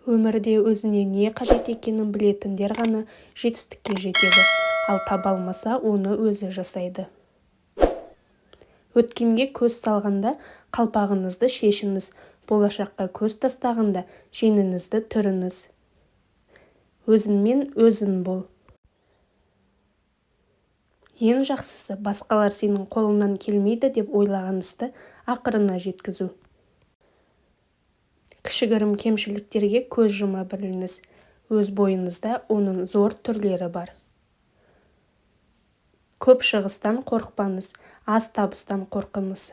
Өмірде өзіне не қажет екенін білетіндер ғана жетістікке жетеді, ал таба алмаса оны өзі жасайды. Өткенге көз салғанда қалпағыңызды шешіңіз, болашаққа көз тастағанда жеңіңізді түріңіз. Өзіңмен өзің бол. Ең жақсысы басқалар сенің қолыңнан келмейді деп ойлаған істі ақырына жеткізу. Кішігірім кемшіліктерге көз жұма біліңіз. Өз бойыңызда оның зор түрлері бар. Көп шығыстан қорықпаңыз, аз табыстан қорқыңыз.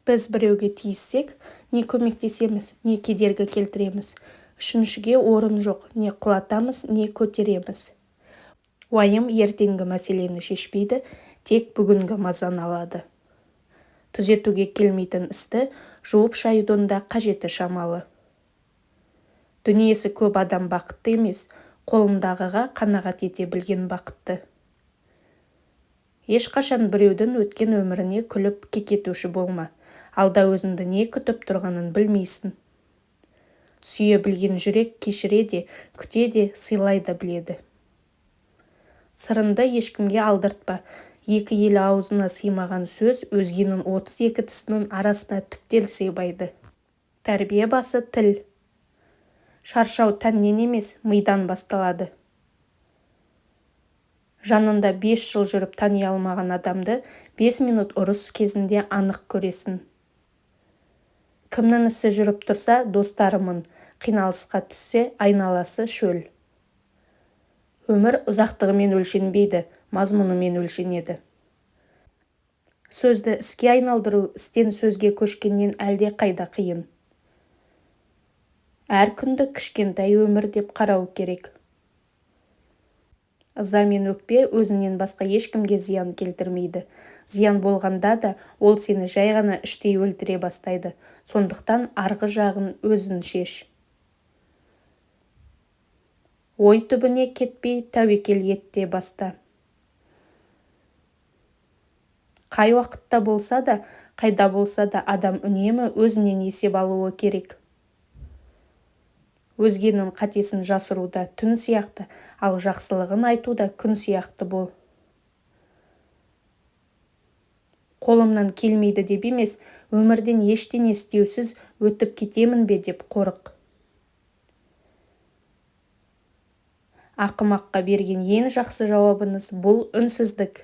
Біз біреуге тиіссек, не көмектесеміз, не кедергі келтіреміз. Үшіншіге орын жоқ, не құлатамыз, не көтереміз. Уайым ертеңгі мәселені шешпейді, тек бүгінгі мазаны алады. Түзетуге келмейтін істі жуып-шаюдың да қажеті шамалы. Дүниесі көп адам бақытты емес, қолындағыға қанағат ете білген бақытты. Ешқашан біреудің өткен өміріне күліп кекетуші болма. Алда өзіңді не күтіп тұрғанын білмейсің. Сүйе білген жүрек кешіре де, күте де, сыйлай да біледі. Сырынды ешкімге алдыртпа. Екі ел аузына сыймаған сөз өзгенің 32 тісінің арасына тіптен сыйбайды. Тәрбие басы тіл. Шаршау тәннен емес, мидан басталады. Жанында 5 жыл жүріп тани алмаған адамды 5 минут ұрыс кезінде анық көресің. Кімнің ісі жүріп тұрса, достарымын, қиналысқа түссе, айналасы шөл. Өмір ұзақтығымен өлшенбейді, мазмұнымен өлшенеді. Сөзді іске айналдыру істен сөзге көшкеннен әлде қайда қиын. Әр күнді кішкентай өмір деп қарау керек. Ыза мен өкпе өзінен басқа ешкімге зиян келтірмейді. Зиян болғанда да ол сені жай ғана іштей өлтіре бастайды. Сондықтан арғы жағын өзің шеш. Ой түбіне кетпей, тәуекел етте баста. Қай уақытта болса да, қайда болса да адам үнемі өзінен есеп алуы керек. Өзгенің қатесін жасыруда түн сияқты, ал жақсылығын айтуда күн сияқты бол. Қолымнан келмейді деп емес, өмірден ештеңе істеусіз өтіп кетемін бе деп қорық. Ақымаққа берген ең жақсы жауабыңыз бұл үнсіздік.